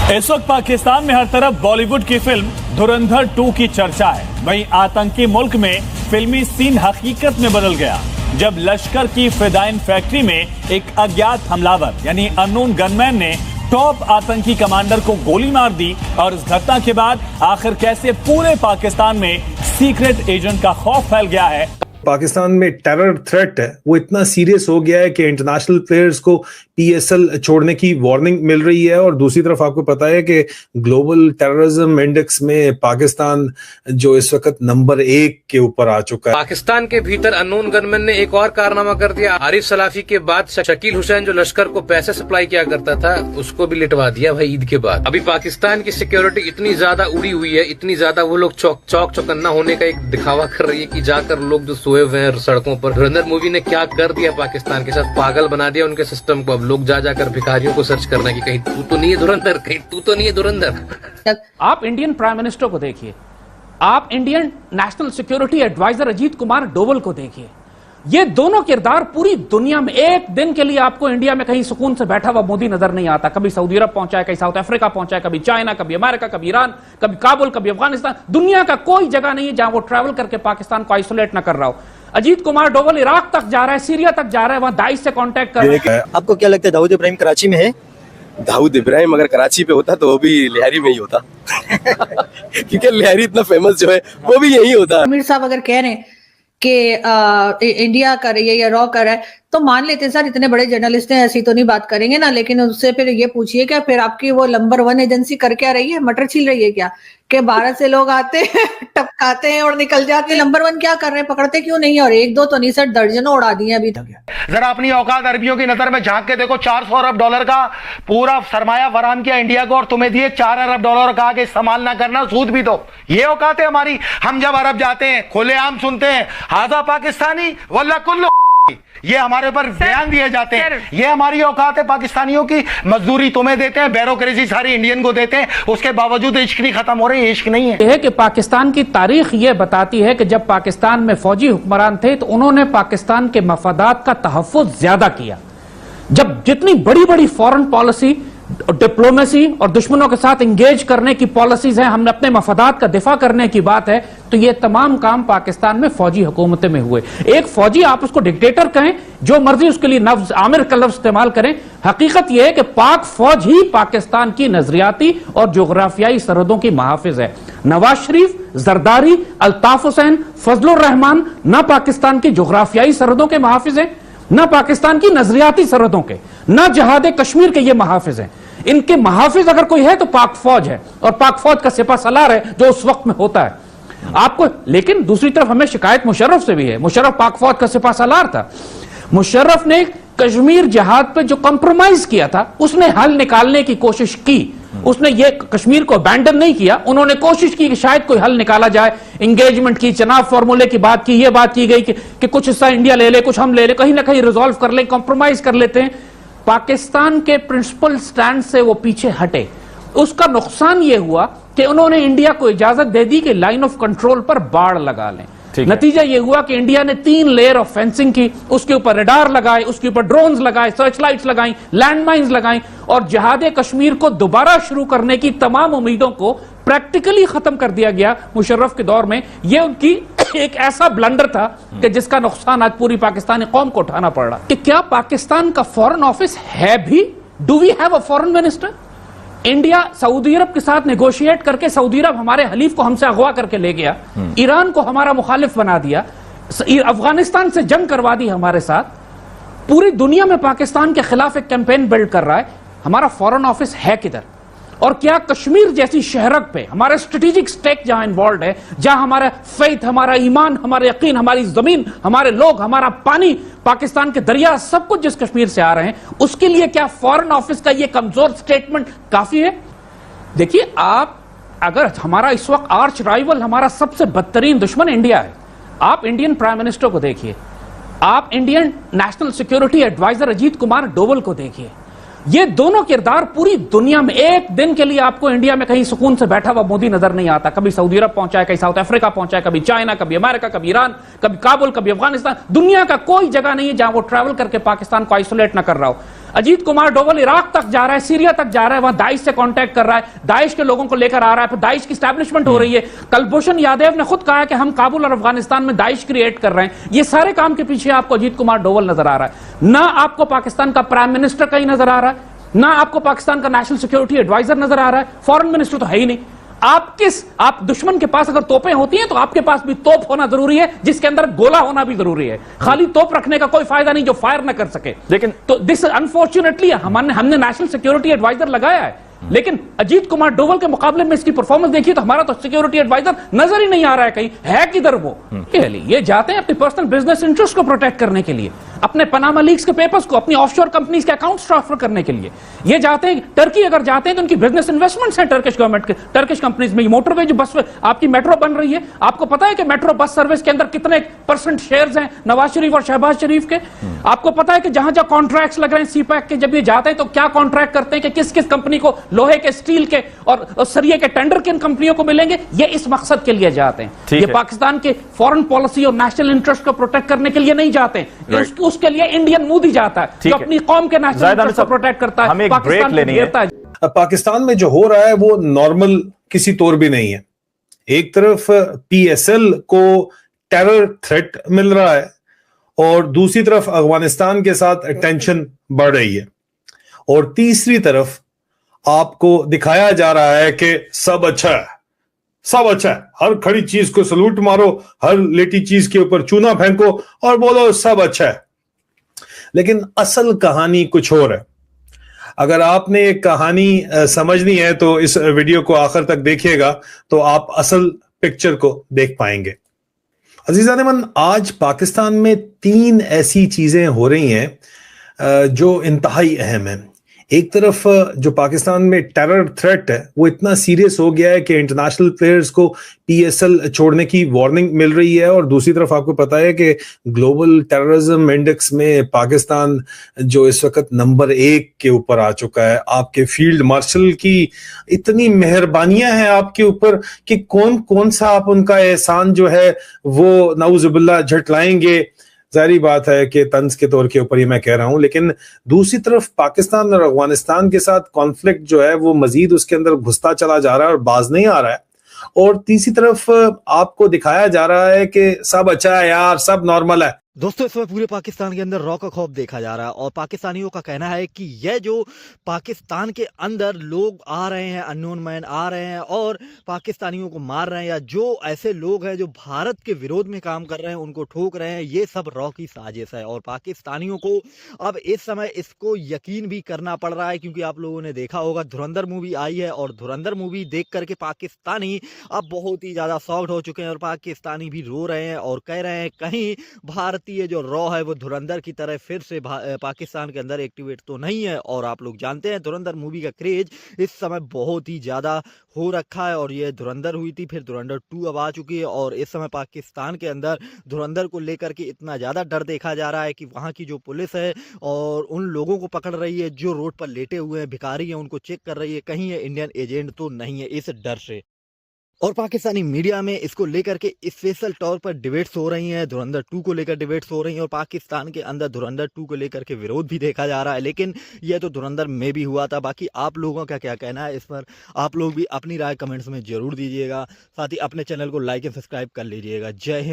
इस वक्त पाकिस्तान में हर तरफ बॉलीवुड की फिल्म धुरंधर 2 की चर्चा है। वहीं आतंकी मुल्क में फिल्मी सीन हकीकत में बदल गया जब लश्कर की फिदाइन फैक्ट्री में एक अज्ञात हमलावर यानी अननोन गनमैन ने टॉप आतंकी कमांडर को गोली मार दी। और इस घटना के बाद आखिर कैसे पूरे पाकिस्तान में सीक्रेट एजेंट का खौफ फैल गया है। पाकिस्तान में टेरर थ्रेट है वो इतना सीरियस हो गया है कि इंटरनेशनल प्लेयर्स को पीएसएल छोड़ने की वार्निंग मिल रही है। और दूसरी तरफ आपको पता है कि ग्लोबल टेररिज्म इंडेक्स में पाकिस्तान जो इस वक्त नंबर 1 के ऊपर आ चुका है। पाकिस्तान के भीतर अननोन गनमैन ने एक और कारनामा कर दिया। आरिफ सलाफी के बाद शकील हुसैन जो लश्कर को पैसे सप्लाई किया करता था उसको भी लिटवा दिया भाई ईद के बाद। अभी पाकिस्तान की सिक्योरिटी इतनी ज्यादा उड़ी हुई है, इतनी ज्यादा वो लोग चौक चौकन्ना होने का एक दिखावा कर रही है कि जाकर लोग जो सोए हुए हैं सड़कों पर। धुरंधर मूवी ने क्या कर दिया पाकिस्तान के साथ, पागल बना दिया उनके सिस्टम को। अब लोग जा जाकर भिखारियों को सर्च करना कि कहीं तू तो नहीं है धुरंधर, कहीं तू तो नहीं है धुरंधर। आप इंडियन प्राइम मिनिस्टर को देखिए, आप Indian national security adviser Ajit Kumar Doval को देखिए। ये दोनों किरदार पूरी दुनिया में एक दिन के लिए आपको इंडिया में कहीं सुकून से बैठा हुआ मोदी नजर नहीं आता। कभी सऊदी अरब पहुंचा है, कहीं साउथ अफ्रीका पहुंचा है, कभी चाइना, कभी अमेरिका, कभी ईरान, कभी काबुल, कभी अफगानिस्तान। दुनिया का कोई जगह नहीं है जहां वो ट्रैवल करके पाकिस्तान को आइसोलेट न कर रहा हो। अजीत कुमार डोवल इराक तक जा रहा है, सीरिया तक जा रहा है, वहां दाइश से कांटेक्ट कर रहा है। आपको क्या लगता है दाऊद इब्राहिम कराची में है? दाऊद इब्राहिम अगर कराची पे होता तो वो भी लिहारी में ही होता क्योंकि लिहारी इतना फेमस जो है वो भी यही होता। आमिर साहब अगर कह रहे हैं कि इंडिया कर रही है या रॉ कर रहा है तो मान लेते हैं सर, इतने बड़े जर्नलिस्ट हैं, ऐसी तो नहीं बात करेंगे ना। लेकिन उससे फिर ये पूछिए क्या फिर आपकी वो नंबर 1 एजेंसी कर क्या रही है? मटर छील रही है क्या? कि 12 से लोग आते हैं टपकाते हैं और निकल जाते हैं। नंबर 1 क्या कर रहे हैं? पकड़ते क्यों नहीं? और 1-2 तो नहीं सर, दर्जनों उड़ा दिए अभी तक। जरा अपनी औकात अरबियों की नजर में झांक के देखो। 400 अरब डॉलर का पूरा सरमाया फराहम किया इंडिया को और तुम्हें दिए 4 अरब डॉलर का आगे इस्तेमाल ना करना, सूद भी दो। ये औकात है हमारी। हम जब अरब जाते हैं खुलेआम सुनते हैं हाजा पाकिस्तानी वल्ला कुल्लू, ये हमारे ऊपर बयान दिए जाते हैं। ये हमारी औकात है पाकिस्तानियों की। मजदूरी तुम्हें देते हैं, बैरोक्रेसी सारी इंडियन को देते हैं, उसके बावजूद इश्क नहीं खत्म हो रही। इश्क नहीं है कि पाकिस्तान की तारीख ये बताती है कि जब पाकिस्तान में फौजी हुक्मरान थे तो उन्होंने पाकिस्तान के मफादात का तहफ़्फ़ुज़ ज्यादा किया। जब जितनी बड़ी बड़ी फॉरेन पॉलिसी, डिप्लोमेसी और दुश्मनों के साथ इंगेज करने की पॉलिसीज हैं, हमने अपने मफादात का दिफा करने की बात है, तो ये तमाम काम पाकिस्तान में फौजी हुकूमतें में हुए। एक फौजी, आप उसको डिक्टेटर कहें, जो मर्जी उसके लिए लफ्ज आमिर का लफ्ज इस्तेमाल करें, हकीकत यह है कि पाक फौज ही पाकिस्तान की नजरियाती और जोग्राफियाई सरहदों की महाफिज है। नवाज शरीफ, जरदारी, अल्ताफ हुसैन, फजलुर रहमान न पाकिस्तान की जोग्राफियाई सरहदों के महाफिज हैं, न पाकिस्तान की नजरियाती सरहदों के, न जहाद कश्मीर के ये महाफिज हैं। इनके महाफिज अगर कोई है तो पाक फौज है, और पाक फौज का सिपा सलार है जो उस वक्त में होता है आपको। लेकिन दूसरी तरफ हमें शिकायत मुशर्रफ से भी है। मुशर्रफ पाक फौज का सिपा सलार था। मुशर्रफ ने कश्मीर जिहाद पे जो कंप्रोमाइज किया था उसने हल निकालने की कोशिश की। उसने ये कश्मीर को अबैंडन नहीं किया, उन्होंने कोशिश की कि शायद कोई हल निकाला जाए। इंगेजमेंट की, चनाब फॉर्मूले की बात की, ये बात की गई कि कुछ हिस्सा इंडिया ले ले, कुछ हम ले ले, कहीं ना कहीं रिजॉल्व कर ले, कंप्रोमाइज कर लेते हैं। पाकिस्तान के प्रिंसिपल स्टैंड से वो पीछे हटे। उसका नुकसान ये हुआ कि उन्होंने इंडिया को इजाजत दे दी कि लाइन ऑफ कंट्रोल पर बाड़ लगा लें। नतीजा ये हुआ कि इंडिया ने 3 लेयर ऑफ फेंसिंग की, उसके ऊपर रडार लगाए, उसके ऊपर ड्रोन्स लगाए, सर्च लाइट्स लगाई, लैंडमाइंस लगाई, और जिहाद कश्मीर को दोबारा शुरू करने की तमाम उम्मीदों को प्रैक्टिकली खत्म कर दिया गया मुशर्रफ के दौर में। यह उनकी एक ऐसा ब्लंडर था कि जिसका नुकसान आज पूरी पाकिस्तानी कौम को उठाना पड़ रहा। कि क्या पाकिस्तान का फॉरेन ऑफिस है भी? Do we have a foreign minister? India Saudi Arab के साथ नेगोशिएट करके, सऊदी अरब हमारे हलीफ को हमसे अगवा करके ले गया, ईरान को हमारा मुखालिफ बना दिया, अफगानिस्तान से जंग करवा दी हमारे साथ, पूरी दुनिया में पाकिस्तान के खिलाफ एक कैंपेन बिल्ड कर रहा है। हमारा फॉरेन ऑफिस है किधर? और क्या कश्मीर जैसी शहरक पे हमारे स्ट्रेटेजिक स्टेक जहां इन्वॉल्व है, जहां हमारा फेथ, हमारा ईमान, हमारा यकीन, हमारी जमीन, हमारे लोग, हमारा पानी, पाकिस्तान के दरिया, सब कुछ जिस कश्मीर से आ रहे हैं, उसके लिए क्या फॉरेन ऑफिस का ये कमजोर स्टेटमेंट काफी है? देखिए, आप अगर हमारा इस वक्त आर्च राइवल, हमारा सबसे बदतरीन दुश्मन इंडिया है, आप इंडियन प्राइम मिनिस्टर को देखिए, आप Indian national security adviser Ajit Kumar Doval को देखिए। ये दोनों किरदार पूरी दुनिया में एक दिन के लिए आपको इंडिया में कहीं सुकून से बैठा हुआ मोदी नजर नहीं आता। कभी सऊदी अरब पहुंचा है, कहीं साउथ अफ्रीका पहुंचा है, कभी चाइना, कभी अमेरिका, कभी ईरान, कभी काबुल, कभी अफगानिस्तान। दुनिया का कोई जगह नहीं है जहां वो ट्रैवल करके पाकिस्तान को आइसोलेट ना कर रहा हो। अजीत कुमार डोवल इराक तक जा रहा है, सीरिया तक जा रहा है, वहां दाइश से कांटेक्ट कर रहा है, दाइश के लोगों को लेकर आ रहा है, फिर दाइश की स्टैब्लिशमेंट हो रही है। कुलभूषण यादव ने खुद कहा है कि हम काबुल और अफगानिस्तान में दाइश क्रिएट कर रहे हैं। ये सारे काम के पीछे आपको अजीत कुमार डोवल नजर आ रहा है। ना आपको पाकिस्तान का प्राइम मिनिस्टर कहीं नजर आ रहा है, ना आपको पाकिस्तान का नेशनल सिक्योरिटी एडवाइजर नजर आ रहा है, फॉरेन मिनिस्टर तो है ही नहीं। आप दुश्मन के पास अगर तोपें होती हैं तो आपके पास भी तोप होना जरूरी है, जिसके अंदर गोला होना भी जरूरी है। खाली तोप रखने का कोई फायदा नहीं जो फायर न कर सके। लेकिन तो दिस अनफॉर्चुनेटली हमने नेशनल सिक्योरिटी एडवाइजर लगाया है, लेकिन अजीत कुमार डोवल के मुकाबले में इसकी परफॉर्मेंस देखिए तो हमारा तो सिक्योरिटी एडवाइजर नजर ही नहीं आ रहा है, कहीं है किधर वो। ये जाते हैं अपनी पर्सनल बिजनेस इंटरेस्ट को प्रोटेक्ट करने के लिए, अपने पनामा लीक्स के पेपर्स को, अपनी ऑफशोर कंपनीज के अकाउंट्स ट्रांसफर करने के लिए। ये जाते हैं टर्की, अगर जाते हैं तो उनकी बिजनेस इन्वेस्टमेंट्स हैं टर्किश गवर्नमेंट के, टर्किश कंपनीज में। मोटरवे जो बस आपकी मेट्रो बन रही है, आपको पता है कि मेट्रो बस सर्विस के अंदर कितने % शेयर्स हैं नवाज शरीफ और शहबाज शरीफ के? आपको पता है कि जहां जहां कॉन्ट्रैक्ट्स लग रहे हैं सीपैक के, जब ये जाते हैं तो क्या कॉन्ट्रैक्ट करते हैं कि किस किस कंपनी को लोहे के, स्टील के और सरिये के टेंडर किन कंपनियों को मिलेंगे। ये इस मकसद के लिए जाते हैं। ये पाकिस्तान के फॉरेन पॉलिसी और नेशनल इंटरेस्ट को प्रोटेक्ट करने के लिए नहीं जाते हैं। उसके लिए इंडियन मोदी जाता है जो अपनी कौम के नेशनल इंटरेस्ट को प्रोटेक्ट करता है। हमें एक ब्रेक लेनी है। अब पाकिस्तान में जो हो रहा है वो नॉर्मल किसी तौर भी नहीं है। एक तरफ PSL को टेरर थ्रेट मिल रहा है और दूसरी तरफ अफगानिस्तान के साथ टेंशन बढ़ रही है, और तीसरी तरफ आपको दिखाया जा रहा है कि सब अच्छा है, सब अच्छा है, हर खड़ी चीज को सलूट मारो, हर लेटी चीज के ऊपर चूना फेंको और बोलो सब अच्छा है। लेकिन असल कहानी कुछ और है। अगर आपने एक कहानी समझनी है तो इस वीडियो को आखिर तक देखिएगा तो आप असल पिक्चर को देख पाएंगे। अजीज़ान, आज पाकिस्तान में 3 ऐसी चीजें हो रही हैं जो इंतहाई अहम हैं। एक तरफ जो पाकिस्तान में टेरर थ्रेट है वो इतना सीरियस हो गया है कि इंटरनेशनल प्लेयर्स को PSL छोड़ने की वार्निंग मिल रही है, और दूसरी तरफ आपको पता है कि ग्लोबल टेररिज्म इंडेक्स में पाकिस्तान जो इस वक्त नंबर 1 के ऊपर आ चुका है। आपके फील्ड मार्शल की इतनी मेहरबानियां हैं आपके ऊपर कि कौन कौन सा आप उनका एहसान जो है वो नाउजुबिल्लाह झटलाएंगे। जारी बात है कि तंज के तौर के ऊपर ही मैं कह रहा हूं, लेकिन दूसरी तरफ पाकिस्तान और अफगानिस्तान के साथ कॉन्फ्लिक्ट जो है वो मजीद उसके अंदर घुसता चला जा रहा है और बाज नहीं आ रहा है। और तीसरी तरफ आपको दिखाया जा रहा है कि सब अच्छा है यार, सब नॉर्मल है। दोस्तों, इस समय पूरे पाकिस्तान के अंदर रॉ का खौफ देखा जा रहा है और पाकिस्तानियों का कहना है कि यह जो पाकिस्तान के अंदर लोग आ रहे हैं, अननोन मैन आ रहे हैं और पाकिस्तानियों को मार रहे हैं, या जो ऐसे लोग हैं जो भारत के विरोध में काम कर रहे हैं उनको ठोक रहे हैं, ये सब रॉ की साजिश है। और पाकिस्तानियों को अब इस समय इसको यकीन भी करना पड़ रहा है, क्योंकि आप लोगों ने देखा होगा धुरंधर मूवी आई है और धुरंधर मूवी देख करके पाकिस्तानी अब बहुत ही ज़्यादा शॉक्ड हो चुके हैं और पाकिस्तानी भी रो रहे हैं और कह रहे हैं कहीं भारत ये जो रॉ है वो धुरंधर की तरह फिर से पाकिस्तान के अंदर एक्टिवेट तो नहीं है। और आप लोग जानते हैं धुरंधर मूवी का क्रेज इस समय बहुत ही ज्यादा हो रखा है, और ये धुरंधर हुई थी, फिर धुरंधर 2 अब आ चुकी है, और इस समय पाकिस्तान के अंदर धुरंधर को लेकर के इतना ज्यादा डर देखा जा रहा है कि वहां की जो पुलिस है और उन लोगों को पकड़ रही है जो रोड पर लेटे हुए हैं, भिखारी हैं, उनको चेक कर रही है कहीं ये इंडियन एजेंट तो नहीं है, इस डर से। और पाकिस्तानी मीडिया में इसको लेकर के स्पेशल तौर पर डिबेट्स हो रही हैं, धुरंधर 2 को लेकर डिबेट्स हो रही हैं, और पाकिस्तान के अंदर धुरंधर 2 को लेकर के विरोध भी देखा जा रहा है। लेकिन यह तो धुरंधर में भी हुआ था। बाकी आप लोगों का क्या कहना है इस पर, आप लोग भी अपनी राय कमेंट्स में जरूर दीजिएगा। साथ ही अपने चैनल को लाइक एंड सब्सक्राइब कर लीजिएगा। जय हिंद।